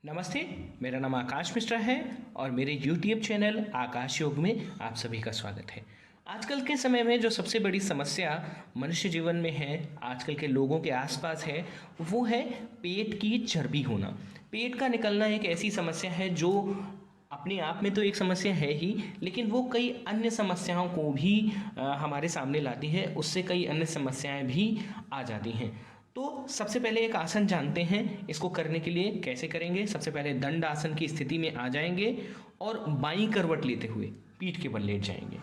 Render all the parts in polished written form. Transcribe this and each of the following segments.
नमस्ते। मेरा नाम आकाश मिश्रा है और मेरे यूट्यूब चैनल आकाश योग में आप सभी का स्वागत है। आजकल के समय में जो सबसे बड़ी समस्या मनुष्य जीवन में है, आजकल के लोगों के आसपास है, वो है पेट की चर्बी होना। पेट का निकलना एक ऐसी समस्या है जो अपने आप में तो एक समस्या है ही, लेकिन वो कई अन्य समस्याओं को भी हमारे सामने लाती है। उससे कई अन्य समस्याएं भी आ जाती हैं। तो सबसे पहले एक आसन जानते हैं। इसको करने के लिए कैसे करेंगे? सबसे पहले दंड आसन की स्थिति में आ जाएंगे और बाईं करवट लेते हुए पीठ के बल लेट जाएंगे।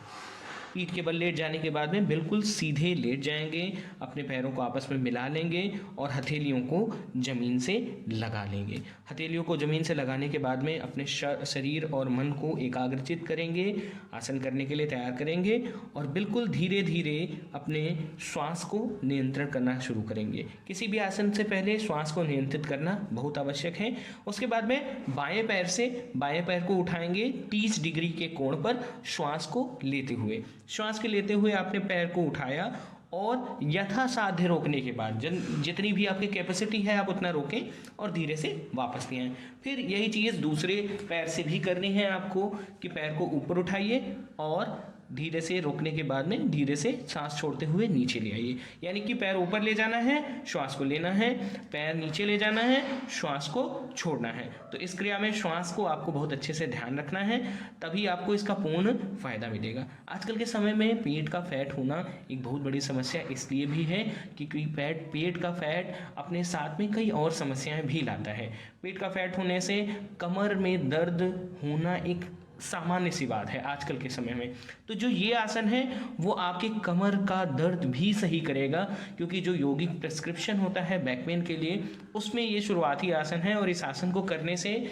पीठ के बल लेट जाने के बाद में बिल्कुल सीधे लेट जाएंगे, अपने पैरों को आपस में मिला लेंगे और हथेलियों को ज़मीन से लगा लेंगे। हथेलियों को ज़मीन से लगाने के बाद में अपने शरीर और मन को एकाग्रचित करेंगे, आसन करने के लिए तैयार करेंगे और बिल्कुल धीरे धीरे अपने श्वास को नियंत्रण करना शुरू करेंगे। किसी भी आसन से पहले श्वास को नियंत्रित करना बहुत आवश्यक है। उसके बाद में बाएं पैर से बाएं पैर को उठाएंगे 30 डिग्री के कोण पर श्वास को लेते हुए। श्वास के लेते हुए आपने पैर को उठाया और यथासाध्य रोकने के बाद जितनी भी आपकी कैपेसिटी है आप उतना रोकें और धीरे से वापस ले आएं। फिर यही चीज़ दूसरे पैर से भी करनी है आपको कि पैर को ऊपर उठाइए और धीरे से रोकने के बाद में धीरे से सांस छोड़ते हुए नीचे ले आइए। यानी कि पैर ऊपर ले जाना है, श्वास को लेना है, पैर नीचे ले जाना है, श्वास को छोड़ना है। तो इस क्रिया में श्वास को आपको बहुत अच्छे से ध्यान रखना है, तभी आपको इसका पूर्ण फायदा मिलेगा। आजकल के समय में पेट का फैट होना एक बहुत बड़ी समस्या इसलिए भी है क्योंकि पेट का फैट अपने साथ में कई और समस्याएं भी लाता है। पेट का फैट होने से कमर में दर्द होना एक सामान्य सी बात है आजकल के समय में। तो जो ये आसन है वो आपके कमर का दर्द भी सही करेगा, क्योंकि जो योगिक प्रिस्क्रिप्शन होता है बैक पेन के लिए उसमें ये शुरुआती आसन है और इस आसन को करने से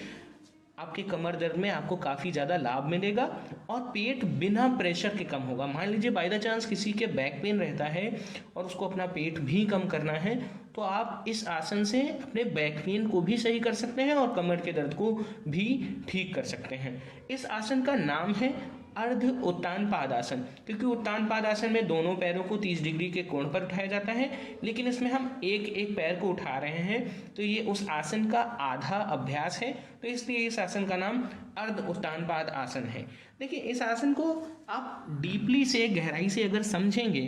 आपके कमर दर्द में आपको काफ़ी ज़्यादा लाभ मिलेगा और पेट बिना प्रेशर के कम होगा। मान लीजिए बाय द चांस किसी के बैक पेन रहता है और उसको अपना पेट भी कम करना है, तो आप इस आसन से अपने बैक पेन को भी सही कर सकते हैं और कमर के दर्द को भी ठीक कर सकते हैं। इस आसन का नाम है अर्ध उत्तान पादासन, क्योंकि उत्तान पादासन में दोनों पैरों को 30 डिग्री के कोण पर उठाया जाता है, लेकिन इसमें हम एक एक पैर को उठा रहे हैं। तो ये उस आसन का आधा अभ्यास है, तो इसलिए इस आसन का नाम अर्ध उत्तान पाद आसन है। देखिए, इस आसन को आप डीपली से गहराई से अगर समझेंगे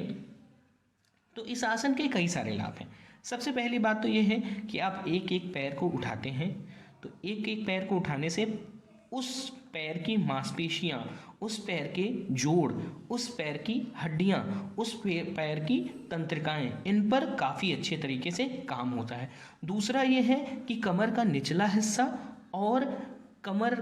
तो इस आसन के कई सारे लाभ हैं। सबसे पहली बात तो ये है कि आप एक एक पैर को उठाते हैं, तो एक एक पैर को उठाने से उस पैर की मांसपेशियां, उस पैर के जोड़, उस पैर की हड्डियां, उस पैर की तंत्रिकाएं, इन पर काफ़ी अच्छे तरीके से काम होता है। दूसरा ये है कि कमर का निचला हिस्सा और कमर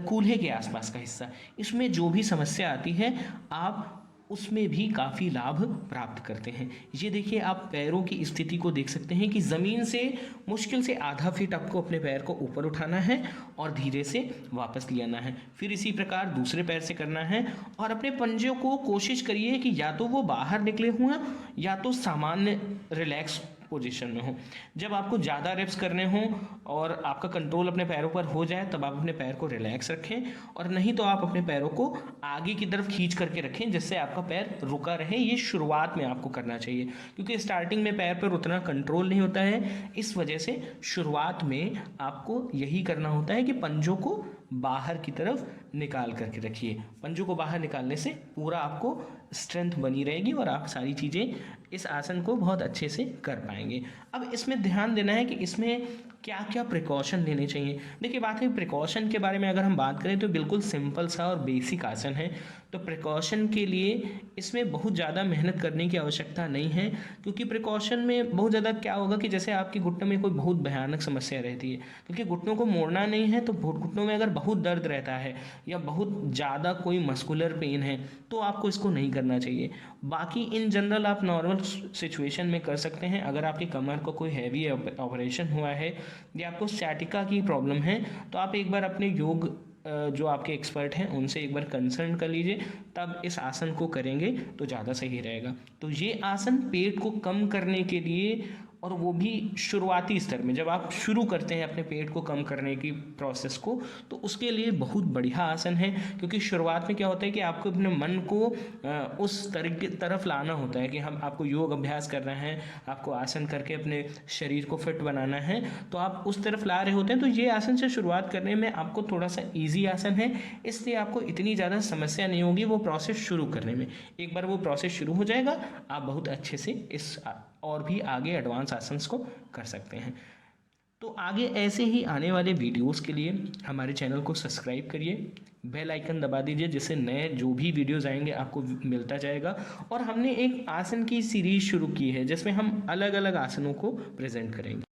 कूल्हे के आसपास का हिस्सा, इसमें जो भी समस्या आती है आप उसमें भी काफ़ी लाभ प्राप्त करते हैं। ये देखिए, आप पैरों की स्थिति को देख सकते हैं कि ज़मीन से मुश्किल से आधा फीट आपको अपने पैर को ऊपर उठाना है और धीरे से वापस ले आना है। फिर इसी प्रकार दूसरे पैर से करना है और अपने पंजों को कोशिश करिए कि या तो वो बाहर निकले हुए या तो सामान्य रिलैक्स पोजीशन में हो। जब आपको ज़्यादा रेप्स करने हों और आपका कंट्रोल अपने पैरों पर हो जाए तब आप अपने पैर को रिलैक्स रखें, और नहीं तो आप अपने पैरों को आगे की तरफ खींच करके रखें जिससे आपका पैर रुका रहे। ये शुरुआत में आपको करना चाहिए, क्योंकि स्टार्टिंग में पैर पर उतना कंट्रोल नहीं होता है। इस वजह से शुरुआत में आपको यही करना होता है कि पंजों को बाहर की तरफ निकाल करके रखिए। पंजों को बाहर निकालने से पूरा आपको स्ट्रेंथ बनी रहेगी और आप सारी चीज़ें इस आसन को बहुत अच्छे से कर पाएंगे। अब इसमें ध्यान देना है कि इसमें क्या क्या प्रिकॉशन लेने चाहिए। देखिए, बात है प्रिकॉशन के बारे में अगर हम बात करें तो बिल्कुल सिंपल सा और बेसिक आसन है। तो प्रिकॉशन के लिए इसमें बहुत ज़्यादा मेहनत करने की आवश्यकता नहीं है, क्योंकि प्रिकॉशन में बहुत ज़्यादा क्या होगा कि जैसे आपके घुटनों में कोई बहुत भयानक समस्या रहती है, क्योंकि घुटनों को मोड़ना नहीं है, तो घुटनों में अगर बहुत दर्द रहता है या बहुत ज़्यादा कोई मस्कुलर पेन है तो आपको इसको नहीं करना चाहिए। बाकी इन जनरल आप नॉर्मल सिचुएशन में कर सकते हैं। अगर आपकी कमर को कोई हैवी ऑपरेशन हुआ है या आपको सciatica की प्रॉब्लम है तो आप एक बार अपने योग जो आपके एक्सपर्ट हैं उनसे एक बार कंसल्ट कर लीजिए, तब इस आसन को करेंगे तो ज़्यादा सही रहेगा। तो ये आसन पेट को कम करने के लिए और वो भी शुरुआती स्तर में। जब आप शुरू करते हैं अपने पेट को कम करने की प्रोसेस को, तो उसके लिए बहुत बढ़िया आसन है, क्योंकि शुरुआत में क्या होता है कि आपको अपने मन को उस तरफ लाना होता है कि हम आपको योग अभ्यास करना है, आपको आसन करके अपने शरीर को फिट बनाना है, तो आप उस तरफ ला रहे होते हैं। तो ये आसन से शुरुआत करने में आपको थोड़ा सा ईजी आसन है, इसलिए आपको इतनी ज़्यादा समस्या नहीं होगी वो प्रोसेस शुरू करने में। एक बार वो प्रोसेस शुरू हो जाएगा, आप बहुत अच्छे से इस और भी आगे एडवांस आसन्स को कर सकते हैं। तो आगे ऐसे ही आने वाले वीडियोस के लिए हमारे चैनल को सब्सक्राइब करिए, बेल आइकन दबा दीजिए, जिससे नए जो भी वीडियोस आएंगे आपको मिलता जाएगा। और हमने एक आसन की सीरीज शुरू की है जिसमें हम अलग अलग आसनों को प्रेजेंट करेंगे।